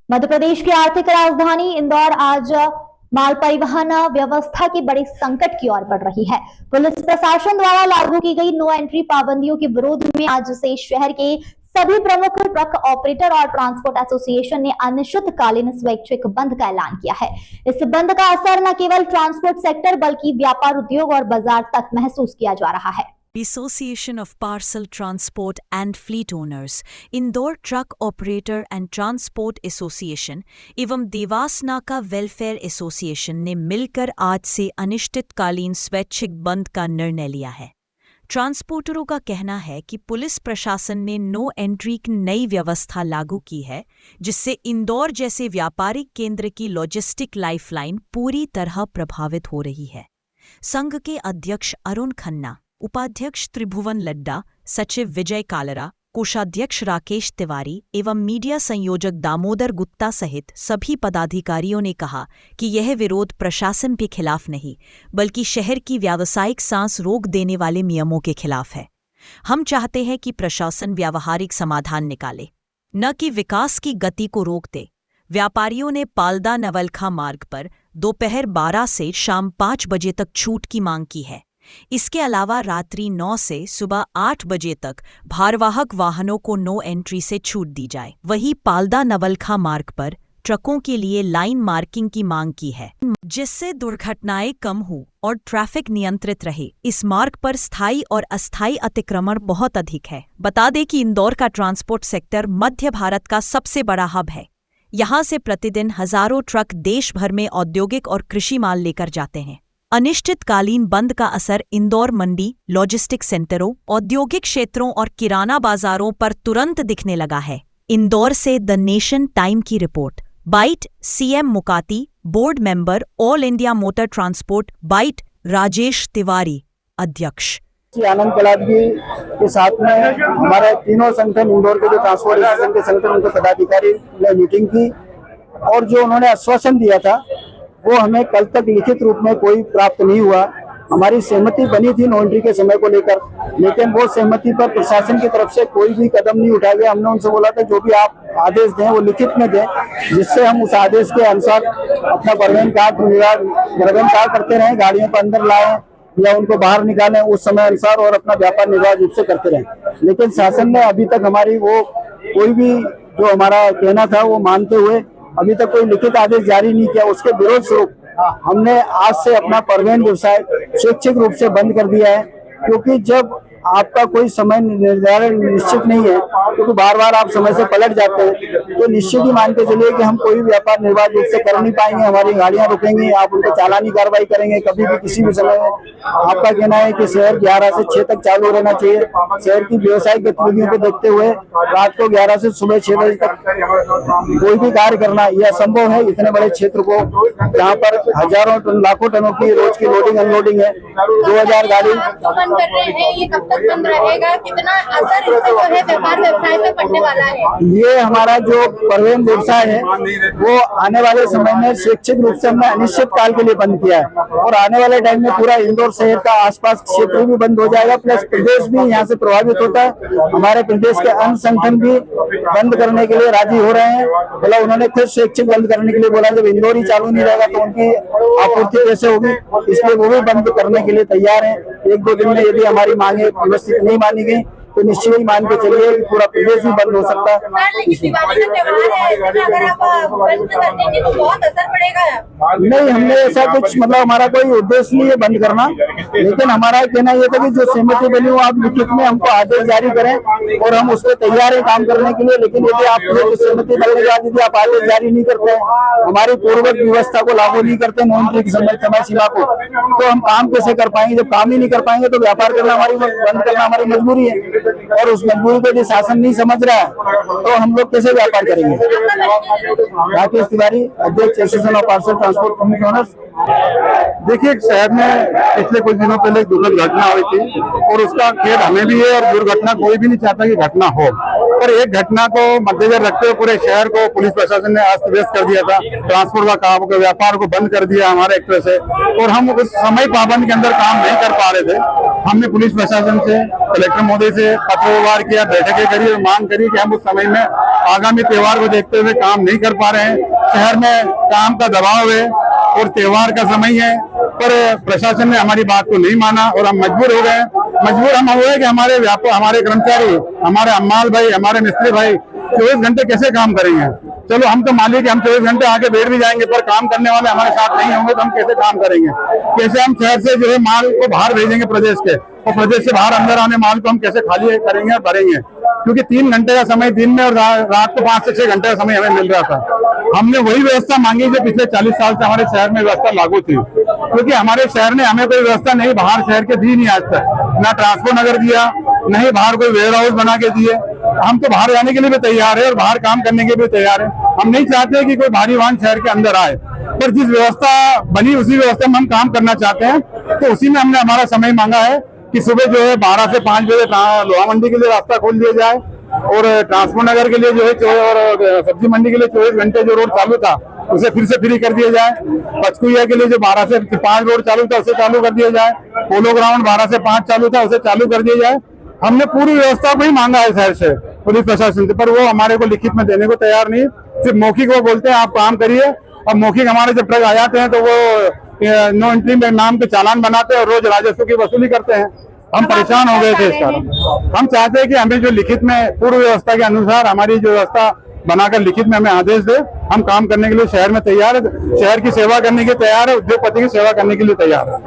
मध्य प्रदेश की आर्थिक राजधानी इंदौर आज माल परिवहन व्यवस्था के बड़े संकट की ओर बढ़ रही है। पुलिस प्रशासन द्वारा लागू की गई नो एंट्री पाबंदियों के विरोध में आज से शहर के सभी प्रमुख ट्रक ऑपरेटर और ट्रांसपोर्ट एसोसिएशन ने अनिश्चितकालीन स्वैच्छिक बंद का ऐलान किया है। इस बंद का असर न केवल ट्रांसपोर्ट सेक्टर बल्कि व्यापार उद्योग और बाजार तक महसूस किया जा रहा है। Association of Parcel Transport and Fleet Owners, Indore truck operator and transport association एवं देवास नाका वेलफेयर एसोसिएशन ने मिलकर आज से अनिश्चितकालीन स्वैच्छिक बंद का निर्णय लिया है। ट्रांसपोर्टरों का कहना है कि पुलिस प्रशासन ने नो एंट्री की नई व्यवस्था लागू की है, जिससे इंदौर जैसे व्यापारिक केंद्र की लॉजिस्टिक लाइफलाइन पूरी तरह प्रभावित हो रही है। संघ के अध्यक्ष अरुण खन्ना, उपाध्यक्ष त्रिभुवन लड्डा, सचिव विजय कालरा, कोषाध्यक्ष राकेश तिवारी एवं मीडिया संयोजक दामोदर गुप्ता सहित सभी पदाधिकारियों ने कहा कि यह विरोध प्रशासन के खिलाफ नहीं, बल्कि शहर की व्यावसायिक सांस रोक देने वाले नियमों के खिलाफ है। हम चाहते हैं कि प्रशासन व्यावहारिक समाधान निकाले, न कि विकास की गति को रोक दे। व्यापारियों ने पालदा नवलखा मार्ग पर दोपहर 12 से शाम 5 बजे तक छूट की मांग की है। इसके अलावा रात्रि 9 से सुबह 8 बजे तक भारवाहक वाहनों को नो एंट्री से छूट दी जाए। वहीं पालदा नवलखा मार्ग पर ट्रकों के लिए लाइन मार्किंग की मांग की है, जिससे दुर्घटनाएं कम हो और ट्रैफिक नियंत्रित रहे। इस मार्ग पर स्थायी और अस्थायी अतिक्रमण बहुत अधिक है। बता दें कि इंदौर का ट्रांसपोर्ट सेक्टर मध्य भारत का सबसे बड़ा हब है। यहां से प्रतिदिन हजारों ट्रक देश भर में औद्योगिक और कृषि माल लेकर जाते हैं। अनिश्चितकालीन बंद का असर इंदौर मंडी, लॉजिस्टिक सेंटरों, औद्योगिक क्षेत्रों और किराना बाजारों पर तुरंत दिखने लगा है। इंदौर से द नेशन टाइम की रिपोर्ट। Byte CM Mukati, board member, all India motor transport, byte Rajesh Tiwari, अध्यक्ष। आनंद कलादगी के साथ में हमारे तीनों संगठन, इंदौर के जो ट्रांसपोर्ट एसोसिएशन के संगठन, उनके पदाधिकारी ने मीटिंग की और जो उन्होंने आश्वासन दिया था वो हमें कल तक लिखित रूप में कोई प्राप्त नहीं हुआ। हमारी सहमति बनी थी नो एंट्री के समय को लेकर, लेकिन वो सहमति पर प्रशासन की तरफ से कोई भी कदम नहीं उठाया गया। हमने उनसे बोला था जो भी आप आदेश दें वो लिखित में दें, जिससे हम उस आदेश के अनुसार अपना परिवहन कार्य करते रहें, गाड़ियों पर अंदर लाएं या उनको बाहर निकालें उस समय अनुसार और अपना व्यापार निर्बाध रूप से करते रहें। लेकिन शासन ने अभी तक हमारी वो कोई भी जो हमारा कहना था वो मानते हुए अभी तक कोई लिखित आदेश जारी नहीं किया। उसके विरोध स्वरूप हमने आज से अपना परिवहन व्यवसाय स्वैच्छिक रूप से बंद कर दिया है, क्योंकि जब आपका कोई समय निर्धारण निश्चित नहीं है, क्योंकि बार बार आप समय से पलट जाते हैं, तो निश्चित ही मान के चलिए कि हम कोई व्यापार निर्बाध रूप से कर नहीं पाएंगे। हमारी गाड़ियां रुकेंगी, आप उनको चालानी कार्रवाई करेंगे कभी भी किसी भी समय। आपका कहना है कि शहर 11 से 6 तक चालू रहना चाहिए। शहर की व्यवसायिक गतिविधियों को देखते हुए रात को 11 से सुबह 6 बजे तक कोई भी कार्य करना यह असंभव है। इतने बड़े क्षेत्र को जहाँ पर हजारों टन, लाखों टनों की रोज की लोडिंग अनलोडिंग है, 2000 गाड़ी बंद रहेगा, कितना असर इससे जो है व्यापार व्यवसाय पे पड़ने वाला है? ये हमारा जो परिवहन व्यवसाय है वो आने वाले समय में स्वैच्छिक रूप से हमने अनिश्चित काल के लिए बंद किया है और आने वाले टाइम में पूरा इंदौर शहर का आसपास क्षेत्र भी बंद हो जाएगा, प्लस प्रदेश भी यहाँ से प्रभावित होता है। हमारे प्रदेश के अन्य संगठन भी बंद करने के लिए राजी हो रहे हैं। बोला उन्होंने खुद स्वैच्छिक बंद करने के लिए बोला, जब इंदौर ही चालू नहीं रहेगा तो उनकी आपूर्ति कैसे होगी, इसलिए वो भी बंद करने के लिए तैयार है। 1-2 दिन में यदि हमारी मांगे व्यवस्थित नहीं मानी गई तो निश्चित ही मान के चलिए कि पूरा प्रदेश भी बंद हो सकता है। नहीं, हमने ऐसा कुछ मतलब हमारा कोई उद्देश्य नहीं है बंद करना, लेकिन हमारा कहना यह था कि जो सहमति बनी हो आप लिखित में हमको आदेश जारी करें और हम उस पर तैयार है काम करने के लिए। लेकिन यदि आप सहमति बनने के बाद यदि आप आदेश जारी नहीं करते, हमारी पूर्ववत व्यवस्था को लागू नहीं करते, नो एंट्री की समय सीमा को, तो हम काम कैसे कर पाएंगे? जब काम ही नहीं कर पाएंगे तो व्यापार करना हमारी बंद करना हमारी मजबूरी है और उस मजबूरी को यदि शासन नहीं समझ रहा है तो हम लोग कैसे व्यापार करेंगे? राकेश तिवारी, अध्यक्ष association of parcel transport owners. देखिए, शहर में पिछले कुछ दिनों पहले एक दुखद घटना हुई थी और उसका खेद हमें भी है और दुर्घटना कोई भी नहीं चाहता कि घटना हो, पर एक घटना को मद्देनजर रखते हुए पूरे शहर को पुलिस प्रशासन ने अस्त व्यस्त कर दिया था। ट्रांसपोर्ट का काम के व्यापार को बंद कर दिया हमारे एक तरह से, और हम उस समय पाबंद के अंदर काम नहीं कर पा रहे थे। हमने पुलिस प्रशासन से, कलेक्टर महोदय से पत्र व्यवहार किया, बैठकें करी और मांग करी कि हम उस समय में आगामी त्योहार को देखते हुए काम नहीं कर पा रहे हैं। शहर में काम का दबाव है और त्योहार का समय है, पर प्रशासन ने हमारी बात को नहीं माना और हम मजबूर हो गए। मजबूर हम हुए कि हमारे कर्मचारी, हमारे अम्माल भाई, हमारे मिस्त्री भाई 24 घंटे कैसे काम करेंगे। चलो हम तो मालिक, हम 24 घंटे आगे बैठ भी जाएंगे, पर काम करने वाले हमारे साथ नहीं होंगे तो हम कैसे काम करेंगे। कैसे हम शहर से जो है माल को बाहर भेजेंगे प्रदेश के, और प्रदेश से बाहर अंदर आने माल को हम कैसे खाली करेंगे और भरेंगे, क्योंकि 3 घंटे का समय दिन में और रात को 5 से 6 घंटे का समय हमें मिल रहा था। हमने वही व्यवस्था मांगी जो पिछले 40 साल से हमारे शहर में व्यवस्था लागू थी, क्योंकि हमारे शहर ने हमें कोई व्यवस्था नहीं बाहर शहर के दी नहीं आज तक, ना ट्रांसपोर्ट नगर दिया, नहीं बाहर कोई वेयर हाउस बना के दिए। हम तो बाहर जाने के लिए भी तैयार है और बाहर काम करने के लिए भी तैयार है। हम नहीं चाहते कि कोई भारी वाहन शहर के अंदर आए, पर जिस व्यवस्था बनी उसी व्यवस्था में हम काम करना चाहते हैं, तो उसी में हमने हमारा समय मांगा है कि सुबह जो है 12 से 5 बजे लोहा मंडी के लिए रास्ता खोल दिया जाए, और ट्रांसपोर्ट नगर के लिए जो है और सब्जी मंडी के लिए 24 घंटे जो रोड चालू था उसे फिर से फ्री कर दिया जाए। पचकुइया के लिए जो 12 से 5 रोड चालू था उसे चालू कर दिया जाए। पोलो ग्राउंड 12 से 5 चालू था उसे चालू कर दिया जाए। हमने पूरी व्यवस्था को ही मांगा है शहर से, पुलिस प्रशासन से, पर वो हमारे को लिखित में देने को तैयार नहीं। सिर्फ मौखिक वो बोलते हैं आप काम करिए, और मौखिक हमारे जब ट्रक आ जाते हैं तो वो नो एंट्री में नाम के चालान बनाते हैं और रोज राजस्व की वसूली करते हैं। हम परेशान हो गए थे इस कारण। हम चाहते हैं कि हमें जो लिखित में पूर्व व्यवस्था के अनुसार हमारी जो व्यवस्था बनाकर लिखित में हमें आदेश दे। हम काम करने के लिए शहर में तैयार है, शहर की सेवा करने के लिए तैयार है, उद्योगपति की सेवा करने के लिए तैयार है।